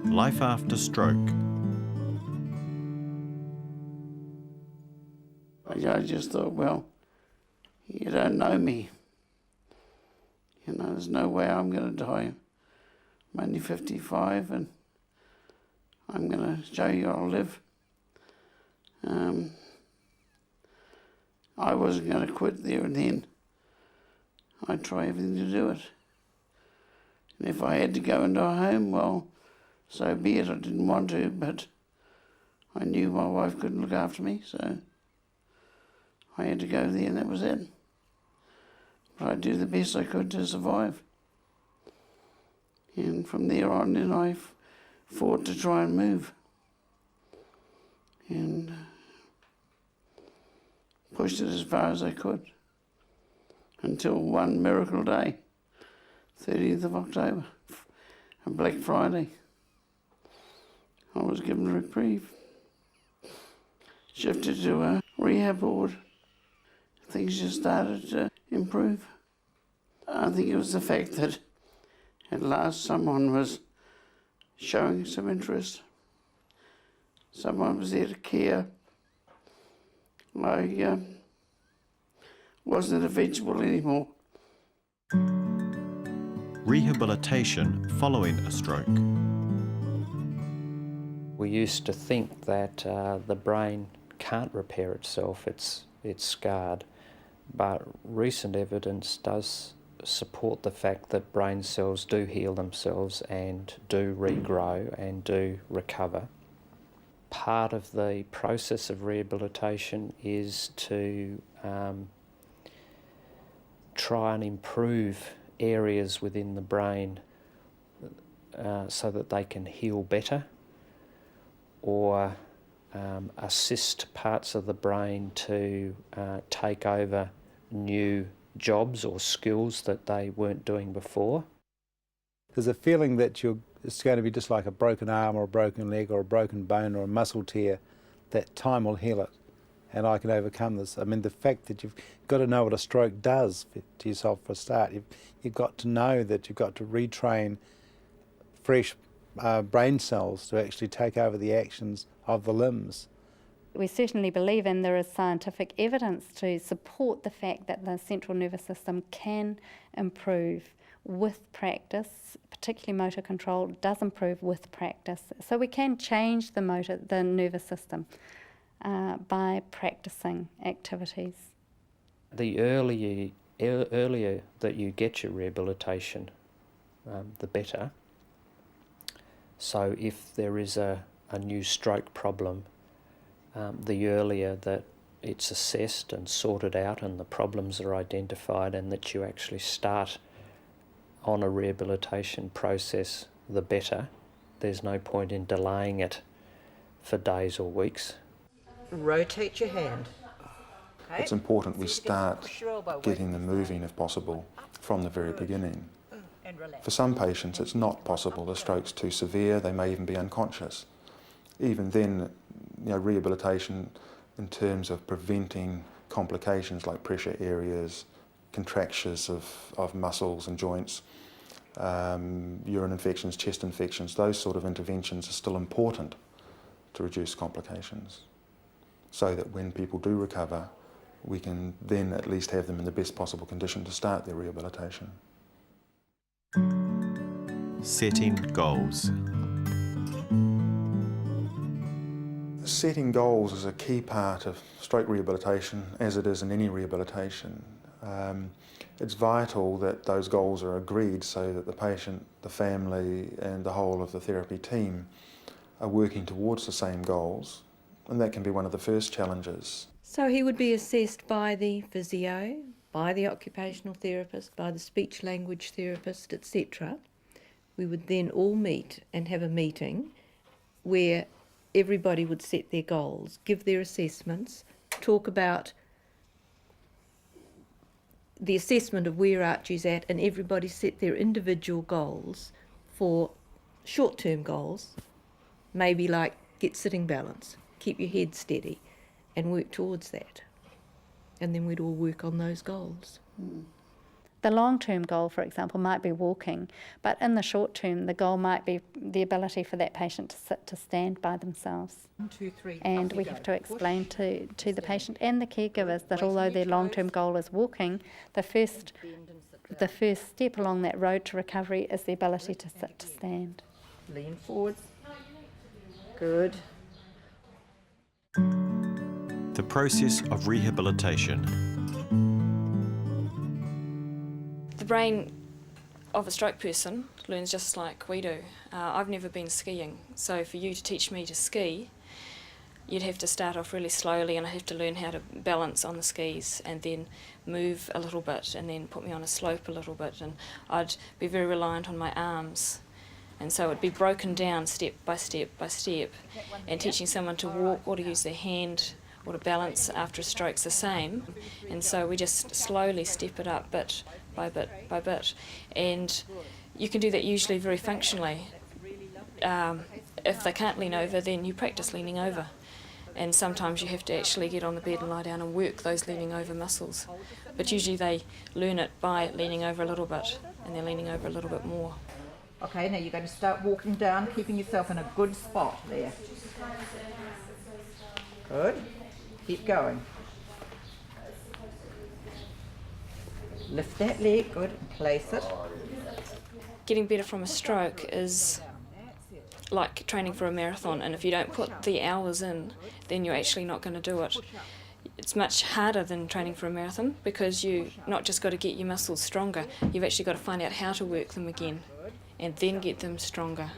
Life after stroke. I just thought, well, you don't know me. You know, there's no way I'm going to die. I'm only 55 and I'm going to show you I'll live. I wasn't going to quit there and then. I'd try everything to do it. And if I had to go into a home, well, so be it. I didn't want to, but I knew my wife couldn't look after me, so I had to go there and that was it. But I'd do the best I could to survive. And from there on, then I fought to try and move. And pushed it as far as I could. Until one miracle day, 30th of October, a Black Friday, I was given a reprieve. Shifted to a rehab ward. Things just started to improve. I think it was the fact that at last someone was showing some interest. Someone was there to care. I wasn't a vegetable anymore. Rehabilitation following a stroke. We used to think that the brain can't repair itself, it's scarred, but recent evidence does support the fact that brain cells do heal themselves and do regrow and do recover. Part of the process of rehabilitation is to try and improve areas within the brain so that they can heal better, or assist parts of the brain to take over new jobs or skills that they weren't doing before. There's a feeling that it's going to be just like a broken arm or a broken leg or a broken bone or a muscle tear, that time will heal it and I can overcome this. I mean, the fact that you've got to know what a stroke does to yourself for a start. You've got to know that you've got to retrain fresh brain cells to actually take over the actions of the limbs. We certainly believe, and there is scientific evidence to support the fact that the central nervous system can improve with practice, particularly motor control does improve with practice. So we can change the nervous system by practicing activities. The earlier that you get your rehabilitation, the better. So if there is a new stroke problem, the earlier that it's assessed and sorted out and the problems are identified and that you actually start on a rehabilitation process, the better. There's no point in delaying it for days or weeks. Rotate your hand. Okay. It's important we start getting them moving, if possible, from the very beginning. For some patients it's not possible, the stroke's too severe, they may even be unconscious. Even then, rehabilitation in terms of preventing complications like pressure areas, contractures of muscles and joints, urine infections, chest infections, those sort of interventions are still important to reduce complications, so that when people do recover, we can then at least have them in the best possible condition to start their rehabilitation. Setting goals. Setting goals is a key part of stroke rehabilitation, as it is in any rehabilitation. It's vital that those goals are agreed so that the patient, the family and the whole of the therapy team are working towards the same goals, and that can be one of the first challenges. So he would be assessed by the physio, by the occupational therapist, by the speech language therapist, etc. We would then all meet and have a meeting where everybody would set their goals, give their assessments, talk about the assessment of where Archie's at, and everybody set their individual goals for short-term goals, maybe like get sitting balance, keep your head steady, and work towards that. And then we'd all work on those goals. The long-term goal, for example, might be walking, but in the short term, the goal might be the ability for that patient to sit to stand by themselves. 1, 2, 3. And we have to explain to the patient and the caregivers that although their long-term goal is walking, the first step along that road to recovery is the ability to sit to stand. Lean forwards. Good. The process of rehabilitation. The brain of a stroke person learns just like we do. I've never been skiing, so for you to teach me to ski, you'd have to start off really slowly and I'd have to learn how to balance on the skis and then move a little bit and then put me on a slope a little bit, and I'd be very reliant on my arms. And so it'd be broken down step by step by step, and teaching someone to walk or to use their hand or to balance after a stroke's the same. And so we just slowly step it up bit by bit by bit. And you can do that usually very functionally. If they can't lean over, then you practice leaning over. And sometimes you have to actually get on the bed and lie down and work those leaning over muscles. But usually they learn it by leaning over a little bit, and then leaning over a little bit more. Okay, now you're going to start walking down, keeping yourself in a good spot there. Good. Keep going. Lift that leg, good, and place it. Getting better from a stroke is like training for a marathon, and if you don't put the hours in, then you're actually not going to do it. It's much harder than training for a marathon because you not just got to get your muscles stronger, you've actually got to find out how to work them again and then get them stronger.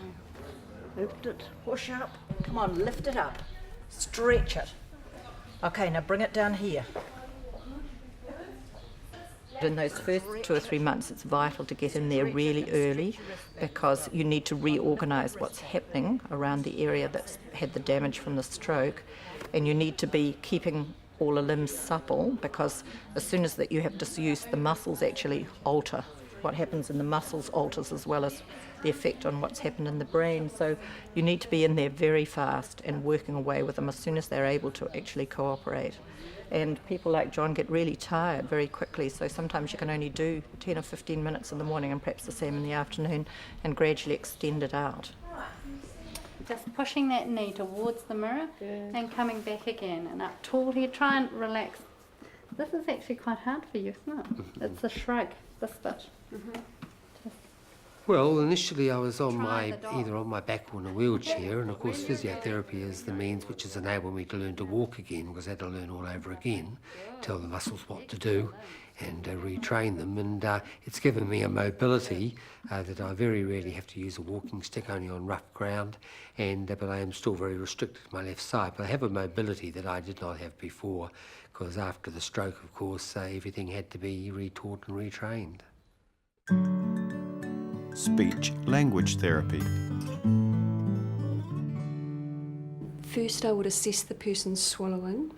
Lift it, push up. Come on, lift it up. Stretch it. Okay, now bring it down here. In those first 2 or 3 months, it's vital to get in there really early because you need to reorganise what's happening around the area that's had the damage from the stroke, and you need to be keeping all the limbs supple because as soon as that you have disuse, the muscles actually alter. What happens in the muscles alters as well as the effect on what's happened in the brain. So you need to be in there very fast and working away with them as soon as they're able to actually cooperate. And people like John get really tired very quickly, so sometimes you can only do 10 or 15 minutes in the morning and perhaps the same in the afternoon and gradually extend it out. Just pushing that knee towards the mirror and coming back again and up tall here. Try and relax. This is actually quite hard for you, isn't it? It's a shrug, this bit. Well, initially I was on Try the dog. either on my back or in a wheelchair, and of course physiotherapy is the means which has enabled me to learn to walk again, because I had to learn all over again, tell the muscles what to do and retrain them, and it's given me a mobility that I very rarely have to use a walking stick, only on rough ground, and but I am still very restricted to my left side, but I have a mobility that I did not have before, because after the stroke, of course, everything had to be retaught and retrained. Speech language therapy. First, I would assess the person's swallowing.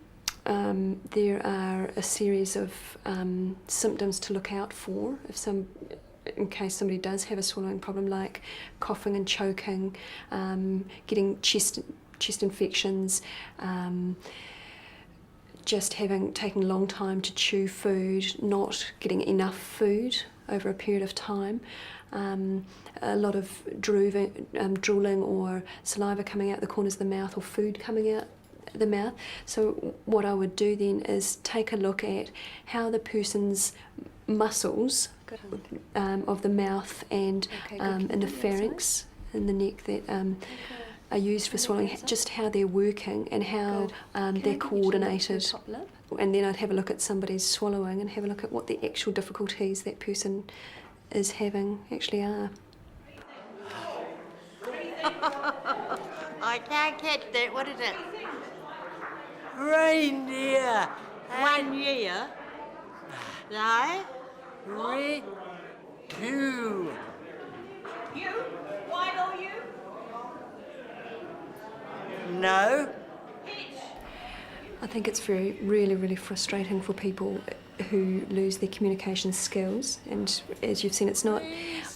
There are a series of symptoms to look out for in case somebody does have a swallowing problem, like coughing and choking, getting chest infections, just taking a long time to chew food, not getting enough food over a period of time. A lot of drooling or saliva coming out the corners of the mouth, or food coming out the mouth. So what I would do then is take a look at how the person's muscles of the mouth and in the pharynx in the neck that are used for swallowing, just how they're working and how they're coordinated. And then I'd have a look at somebody's swallowing and have a look at what the actual difficulties that person is having actually are. I can't catch that. What is it? Reindeer. 1 year. No. 2. You? Why are you? No. I think it's really frustrating for people who lose their communication skills, and as you've seen, it's not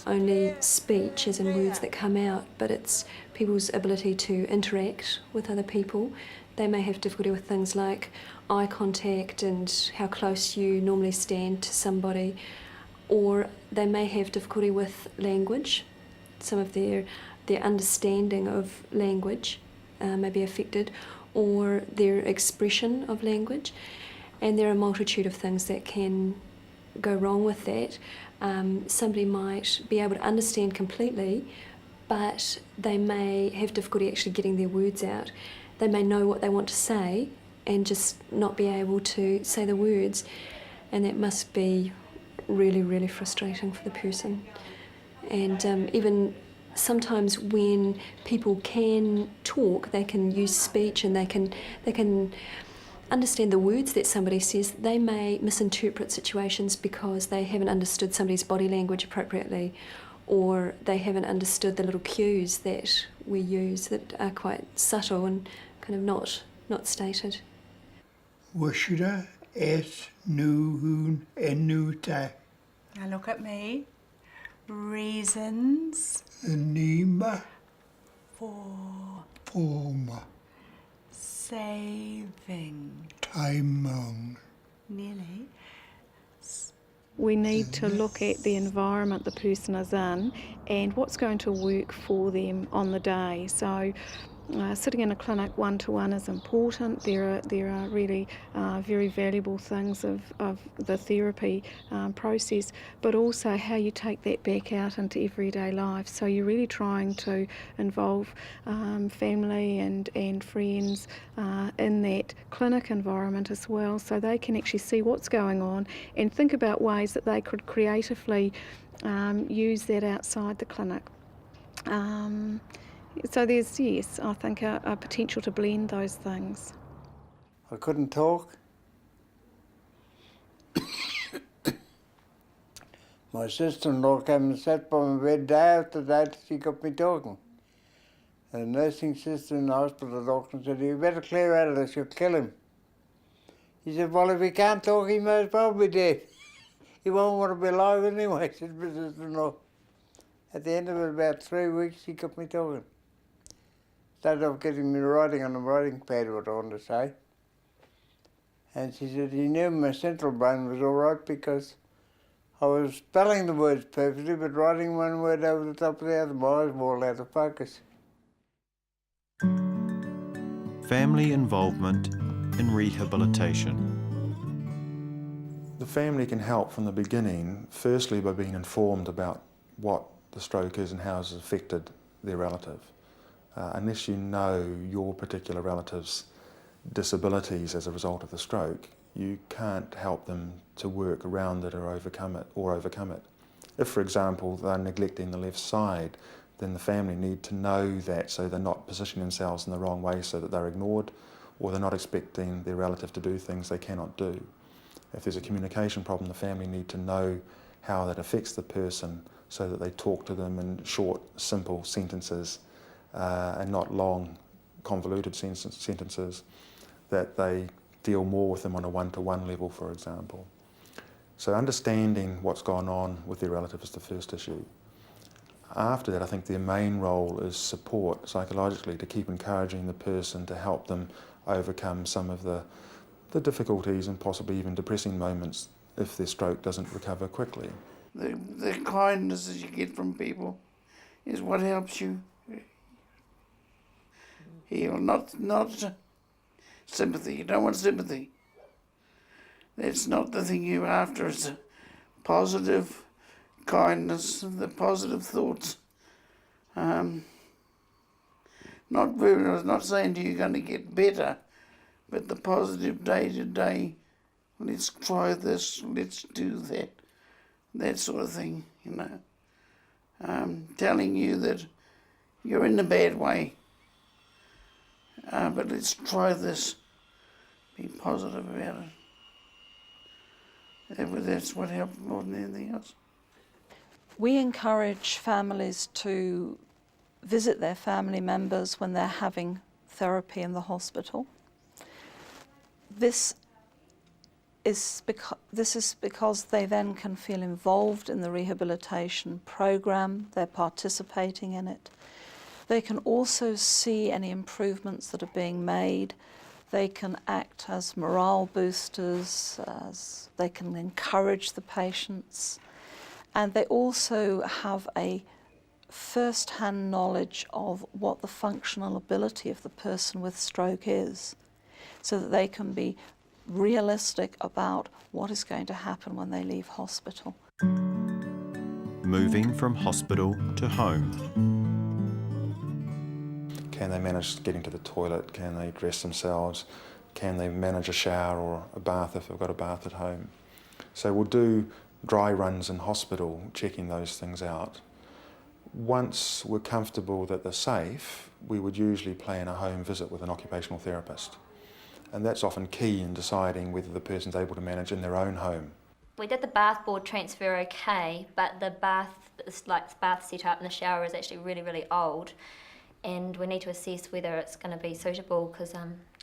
only speech as in words that come out, but it's people's ability to interact with other people, They may have difficulty with things like eye contact and how close you normally stand to somebody, or they may have difficulty with language. Some of their understanding of language may be affected, or their expression of language. And there are a multitude of things that can go wrong with that. Somebody might be able to understand completely, but they may have difficulty actually getting their words out. They may know what they want to say and just not be able to say the words, and that must be really, really frustrating for the person. And even sometimes when people can talk, they can use speech and they can understand the words that somebody says, they may misinterpret situations because they haven't understood somebody's body language appropriately, or they haven't understood the little cues that we use that are quite subtle and kind of not stated. Washida es nuhun enuta. Now look at me. Reasons Anima for forma saving. taimong. Nearly. We need to look at the environment the person is in and what's going to work for them on the day. So sitting in a clinic one-to-one is important. There are really very valuable things of the therapy process, but also how you take that back out into everyday life. So you're really trying to involve family and friends in that clinic environment as well, so they can actually see what's going on and think about ways that they could creatively use that outside the clinic. So there's, yes, I think a potential to blend those things. I couldn't talk. My sister-in-law came and sat by my bed day after day till she got me talking. And the nursing sister in the hospital, the doctor said, "You better clear out of this, you'll kill him." He said, "Well, if he can't talk, he may as well be dead. He won't want to be alive anyway," said my sister-in-law. At the end of it, about 3 weeks, she got me talking. Started off getting me writing on the writing pad what I wanted to say. And she said he knew my central brain was all right because I was spelling the words perfectly, but writing one word over the top of the other, my eyes were all out of focus. Family involvement in rehabilitation. The family can help from the beginning, firstly by being informed about what the stroke is and how it's affected their relative. Unless you know your particular relative's disabilities as a result of the stroke, you can't help them to work around it or overcome it. If, for example, they're neglecting the left side, then the family need to know that so they're not positioning themselves in the wrong way so that they're ignored, or they're not expecting their relative to do things they cannot do. If there's a communication problem, the family need to know how that affects the person so that they talk to them in short, simple sentences and not long, convoluted sentences, that they deal more with them on a one-to-one level, for example. So understanding what's gone on with their relative is the first issue. After that, I think their main role is support psychologically to keep encouraging the person to help them overcome some of the difficulties and possibly even depressing moments if their stroke doesn't recover quickly. The kindness that you get from people is what helps you heal, not sympathy. You don't want sympathy. That's not the thing you're after. It's a positive kindness, the positive thoughts. I'm not saying to you you're going to get better, but the positive day-to-day, let's try this, let's do that sort of thing, you know. Telling you that you're in a bad way, but let's try this, be positive about it. That's what helped more than anything else. We encourage families to visit their family members when they're having therapy in the hospital. This is because they then can feel involved in the rehabilitation program, they're participating in it. They can also see any improvements that are being made They can act as morale boosters, as they can encourage the patients, and they also have a first-hand knowledge of what the functional ability of the person with stroke is, so that they can be realistic about what is going to happen when they leave hospital. Moving from hospital to home. Can they manage getting to the toilet? Can they dress themselves? Can they manage a shower or a bath if they've got a bath at home? So we'll do dry runs in hospital, checking those things out. Once we're comfortable that they're safe, we would usually plan a home visit with an occupational therapist. And that's often key in deciding whether the person's able to manage in their own home. We did the bath board transfer okay, but the bath setup and the shower is actually really, really old. And we need to assess whether it's going to be suitable, because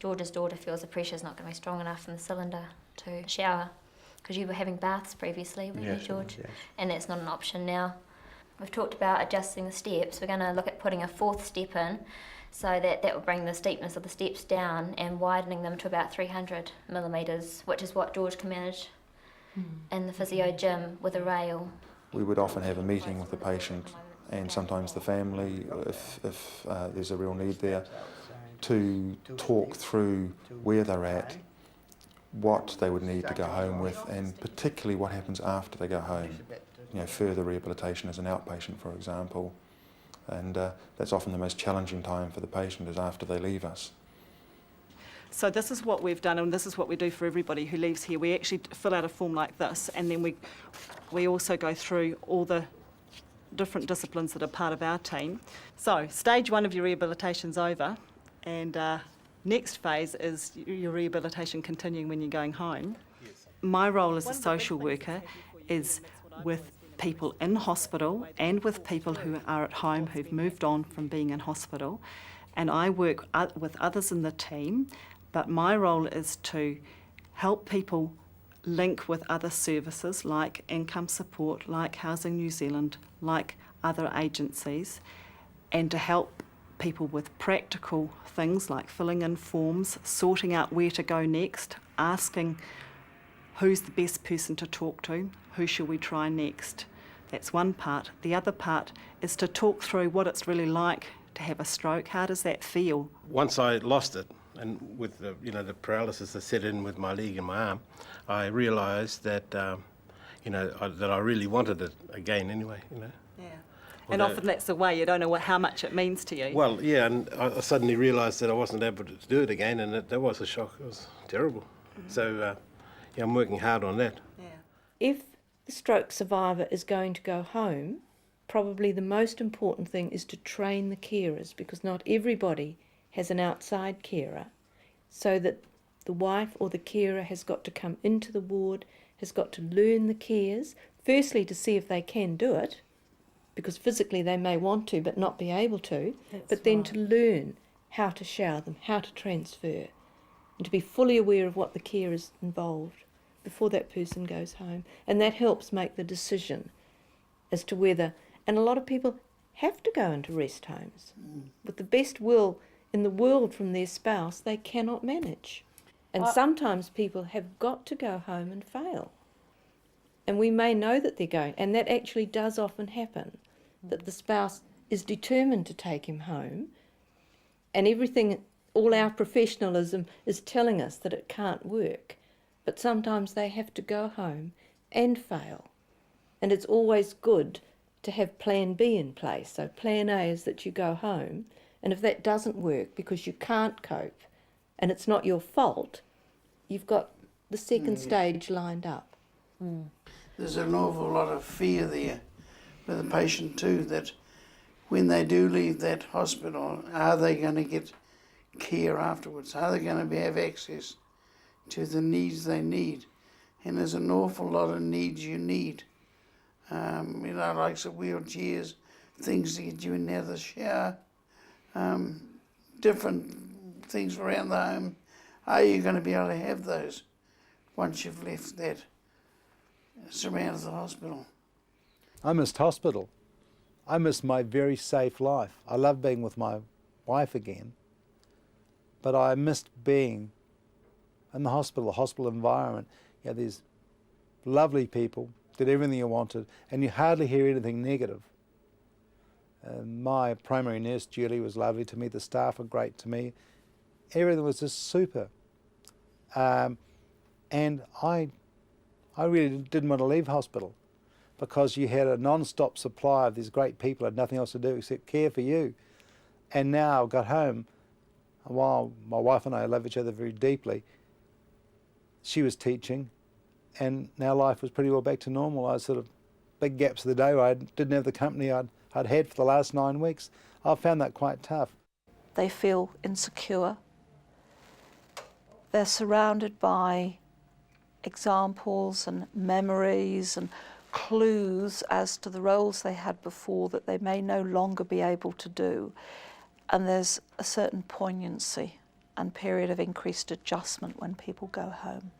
George's daughter feels the pressure's not going to be strong enough in the cylinder to shower, because you were having baths previously, weren't you, George? Yes. And that's not an option now. We've talked about adjusting the steps. We're going to look at putting a fourth step in, so that will bring the steepness of the steps down and widening them to about 300 millimetres, which is what George can manage in the physio gym with a rail. We would often have a meeting with the patient and sometimes the family, if there's a real need there, to talk through where they're at, what they would need to go home with, and particularly what happens after they go home. You know, further rehabilitation as an outpatient, for example. And that's often the most challenging time for the patient, is after they leave us. So this is what we've done, and this is what we do for everybody who leaves here. We actually fill out a form like this, and then we also go through all the different disciplines that are part of our team. So stage 1 of your rehabilitation's over, and next phase is your rehabilitation continuing when you're going home. My role as a social worker is with people in hospital and with people who are at home who've moved on from being in hospital, and I work with others in the team, but my role is to help people link with other services like income support, like Housing New Zealand, like other agencies, and to help people with practical things like filling in forms, sorting out where to go next, asking who's the best person to talk to, who should we try next. That's one part. The other part is to talk through what it's really like to have a stroke. How does that feel? Once I lost it, and with the paralysis that set in with my leg and my arm, I realised that that I really wanted it again anyway. Yeah. And often that's the way, you don't know how much it means to you. Well, yeah, and I suddenly realised that I wasn't able to do it again, and that was a shock. It was terrible. Mm-hmm. So I'm working hard on that. Yeah. If the stroke survivor is going to go home, probably the most important thing is to train the carers, because not everybody has an outside carer, so that the wife or the carer has got to come into the ward, has got to learn the cares, firstly to see if they can do it, because physically they may want to but not be able to, but then to learn how to shower them, how to transfer, and to be fully aware of what the care is involved before that person goes home. And that helps make the decision as to whether, and a lot of people have to go into rest homes. With the best will in the world from their spouse, they cannot manage. And sometimes people have got to go home and fail. And we may know that they're going, and that actually does often happen, that the spouse is determined to take him home, and everything, all our professionalism is telling us that it can't work. But sometimes they have to go home and fail. And it's always good to have plan B in place. So plan A is that you go home, and if that doesn't work because you can't cope and it's not your fault, you've got the second stage lined up. There's an awful lot of fear there with the patient too, that when they do leave that hospital, are they going to get care afterwards? Are they going to have access to the needs they need? And there's an awful lot of needs you need. Like some wheelchairs, things to get you in and out of the shower, different things around the home. Are you going to be able to have those once you've left that surround of the hospital? I missed hospital. I missed my very safe life. I love being with my wife again. but I missed being in the hospital environment. You had these lovely people, did everything you wanted, and you hardly hear anything negative. My primary nurse, Julie, was lovely to me. The staff were great to me. Everything was just super. And I really didn't want to leave hospital because you had a non-stop supply of these great people who had nothing else to do except care for you. And now I got home, while my wife and I love each other very deeply, she was teaching, and now life was pretty well back to normal. I was sort of big gaps of the day where I didn't have the company I'd had for the last 9 weeks. I found that quite tough. They feel insecure. They're surrounded by examples and memories and clues as to the roles they had before that they may no longer be able to do. And there's a certain poignancy and period of increased adjustment when people go home.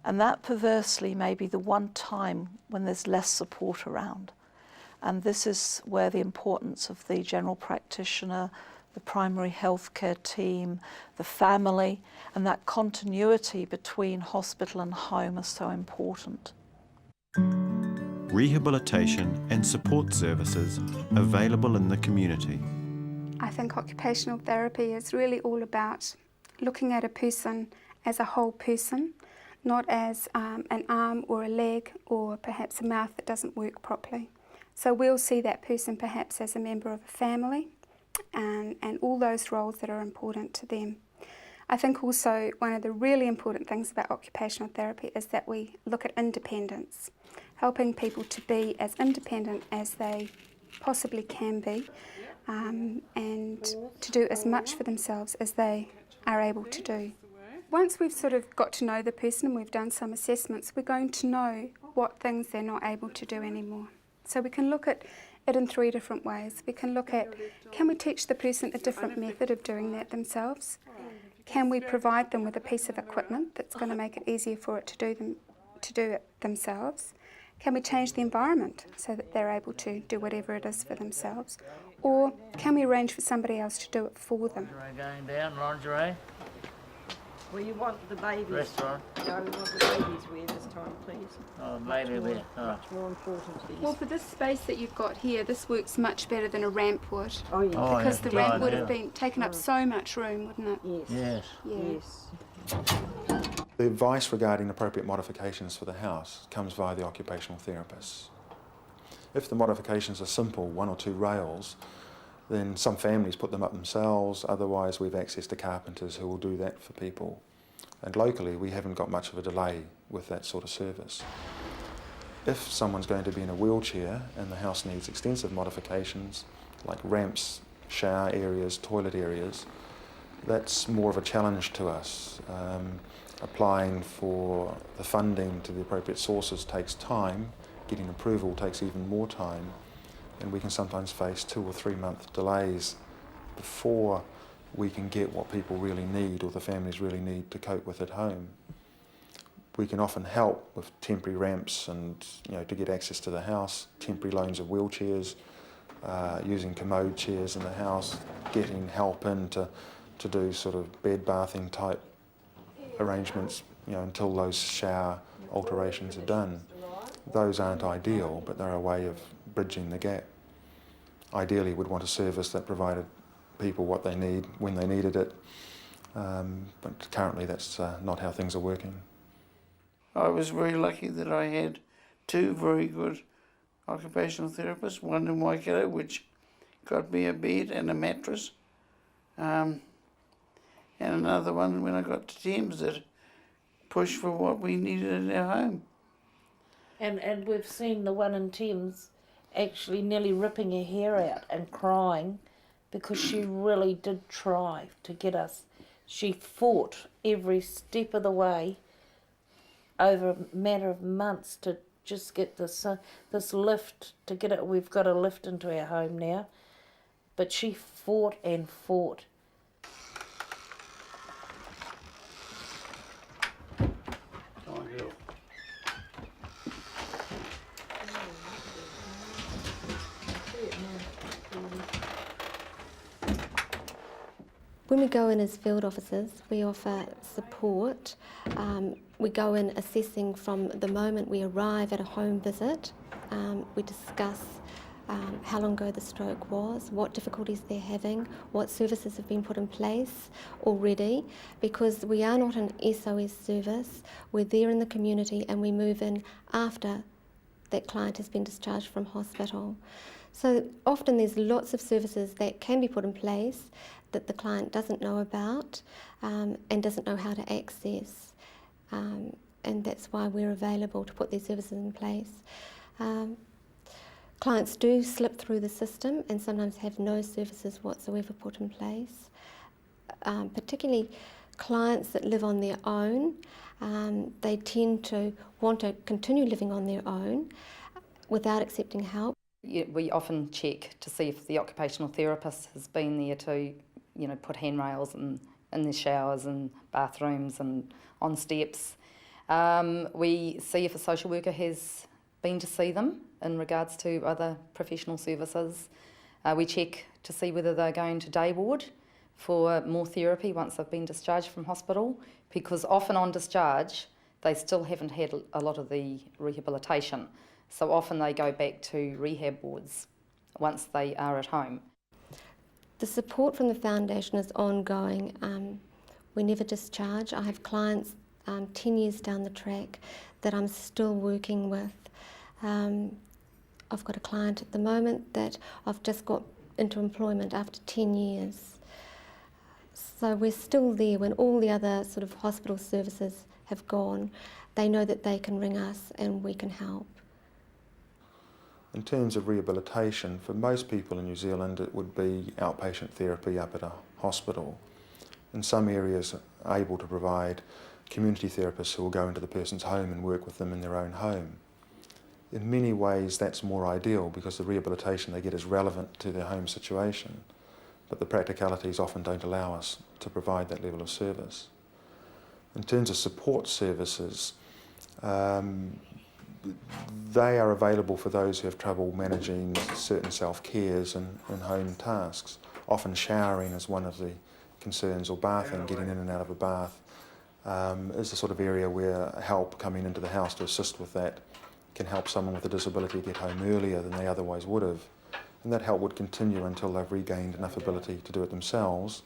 And that perversely may be the one time when there's less support around. And this is where the importance of the general practitioner, the primary healthcare team, the family, and that continuity between hospital and home is so important. Rehabilitation and support services available in the community. I think occupational therapy is really all about looking at a person as a whole person, not as an arm or a leg or perhaps a mouth that doesn't work properly. So we'll see that person perhaps as a member of a family and all those roles that are important to them. I think also one of the really important things about occupational therapy is that we look at independence, helping people to be as independent as they possibly can be, and to do as much for themselves as they are able to do. Once we've sort of got to know the person and we've done some assessments, we're going to know what things they're not able to do anymore. So we can look at it in 3 different ways. We can look at, can we teach the person a different method of doing that themselves? Can we provide them with a piece of equipment that's going to make it easier for it to do it themselves? Can we change the environment so that they're able to do whatever it is for themselves? Or can we arrange for somebody else to do it for them? Going down, lingerie. Well, you want the babies. Restaurant. No, we want the babies wear this time, please. Oh, baby wear. Much more important, please. Well, for this space that you've got here, this works much better than a ramp would. Oh, yeah. Because the ramp would have yeah. been taken up so much room, wouldn't it? Yes. Yes. Yes. The advice regarding appropriate modifications for the house comes via the occupational therapists. If the modifications are simple, 1 or 2 rails, then some families put them up themselves. Otherwise, we've access to carpenters who will do that for people. And locally, we haven't got much of a delay with that sort of service. If someone's going to be in a wheelchair and the house needs extensive modifications, like ramps, shower areas, toilet areas, that's more of a challenge to us. Applying for the funding to the appropriate sources takes time. Getting approval takes even more time. And we can sometimes face 2 or 3 month delays before we can get what people really need or the families really need to cope with at home. We can often help with temporary ramps and, to get access to the house, temporary loans of wheelchairs, using commode chairs in the house, getting help in to do sort of bed bathing type arrangements, until those shower alterations are done. Those aren't ideal, but they're a way of bridging the gap. Ideally, we'd want a service that provided people what they need when they needed it, but currently that's not how things are working. I was very lucky that I had 2 very good occupational therapists, one in Waikato, which got me a bed and a mattress, and another one when I got to Thames that pushed for what we needed in our home. And we've seen the one in Thames actually nearly ripping her hair out and crying because she really did try to get us. She fought every step of the way over a matter of months to just get this lift, to get it. We've got a lift into our home now, but she fought and fought. When we go in as field officers, we offer support. We go in assessing from the moment we arrive at a home visit. We discuss how long ago the stroke was, what difficulties they're having, what services have been put in place already, because we are not an SOS service. We're there in the community and we move in after that client has been discharged from hospital. So often there's lots of services that can be put in place that the client doesn't know about and doesn't know how to access. And that's why we're available to put these services in place. Clients do slip through the system and sometimes have no services whatsoever put in place. Particularly clients that live on their own, they tend to want to continue living on their own without accepting help. We often check to see if the occupational therapist has been there to, put handrails in the showers and bathrooms and on steps. We see if a social worker has been to see them in regards to other professional services. We check to see whether they're going to day ward for more therapy once they've been discharged from hospital, because often on discharge they still haven't had a lot of the rehabilitation. So often they go back to rehab wards once they are at home. The support from the foundation is ongoing. We never discharge. I have clients 10 years down the track that I'm still working with. I've got a client at the moment that I've just got into employment after 10 years. So we're still there when all the other sort of hospital services have gone. They know that they can ring us and we can help. In terms of rehabilitation, for most people in New Zealand it would be outpatient therapy up at a hospital. In some areas able to provide community therapists who will go into the person's home and work with them in their own home. In many ways that's more ideal because the rehabilitation they get is relevant to their home situation, but the practicalities often don't allow us to provide that level of service. In terms of support services, they are available for those who have trouble managing certain self-cares and home tasks. Often showering is one of the concerns, or bathing, getting in and out of a bath, is the sort of area where help coming into the house to assist with that can help someone with a disability get home earlier than they otherwise would have. And that help would continue until they've regained enough ability to do it themselves,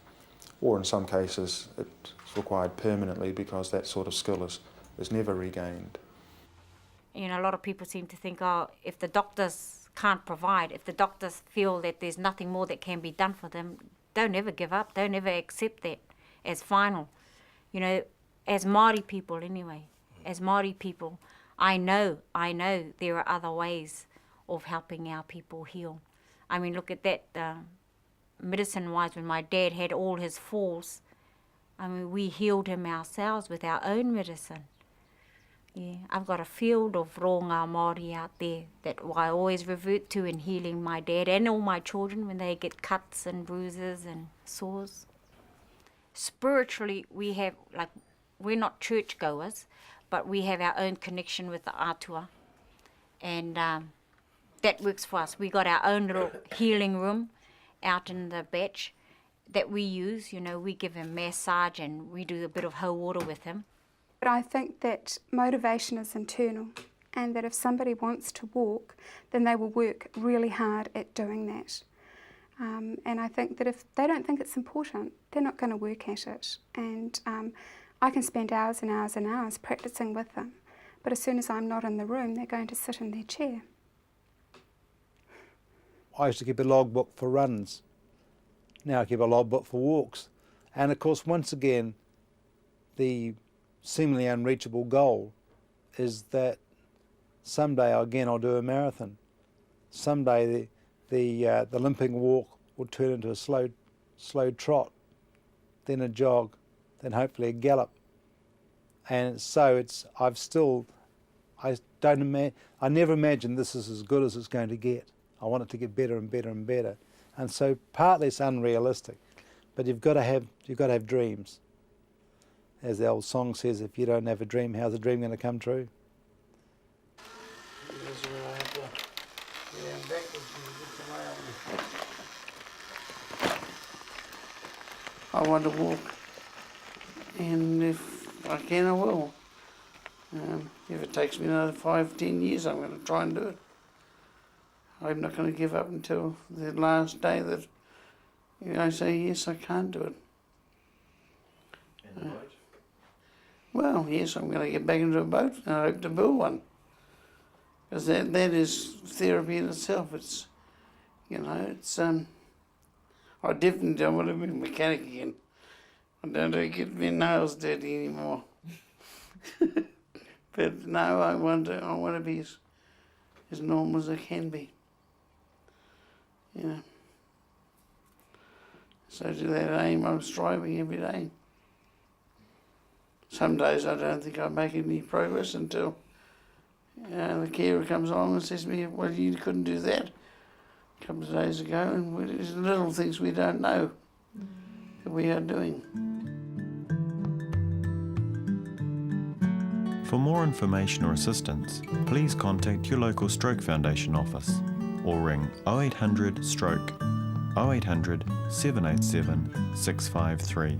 or in some cases it's required permanently because that sort of skill is never regained. A lot of people seem to think, if the doctors can't provide, if the doctors feel that there's nothing more that can be done for them, don't ever give up, don't ever accept that as final. As Māori people anyway, as Māori people, I know there are other ways of helping our people heal. I mean, look at that, medicine-wise, when my dad had all his falls, we healed him ourselves with our own medicine. Yeah, I've got a field of ronga Māori out there that I always revert to in healing my dad and all my children when they get cuts and bruises and sores. Spiritually, we're not churchgoers, but we have our own connection with the atua, and that works for us. We got our own little healing room out in the batch that we use. We give him massage and we do a bit of hot water with him. But I think that motivation is internal, and that if somebody wants to walk, then they will work really hard at doing that. And I think that if they don't think it's important, they're not going to work at it. And I can spend hours and hours and hours practicing with them, but as soon as I'm not in the room, they're going to sit in their chair. I used to keep a logbook for runs. Now I keep a logbook for walks. And of course, once again, the seemingly unreachable goal is that someday again I'll do a marathon. Someday the limping walk will turn into a slow trot, then a jog, then hopefully a gallop. And so I never imagined this is as good as it's going to get. I want it to get better and better and better. And so partly it's unrealistic, but you've got to have dreams. As the old song says, if you don't have a dream, how's the dream going to come true? I want to walk, and if I can, I will. If it takes me another 5-10 years, I'm going to try and do it. I'm not going to give up until the last day that I say, yes, I can't do it. Well, yes, I'm going to get back into a boat, and I hope to build one. Because that is therapy in itself. It's, it's, I definitely don't want to be a mechanic again. I don't want to get my nails dirty anymore. But no, I want to be as normal as I can be. So to that aim, I'm striving every day. Some days I don't think I make any progress until the carer comes along and says to me, well, you couldn't do that a couple of days ago, and there's little things we don't know that we are doing. For more information or assistance, please contact your local Stroke Foundation office or ring 0800 Stroke 0800 787 653.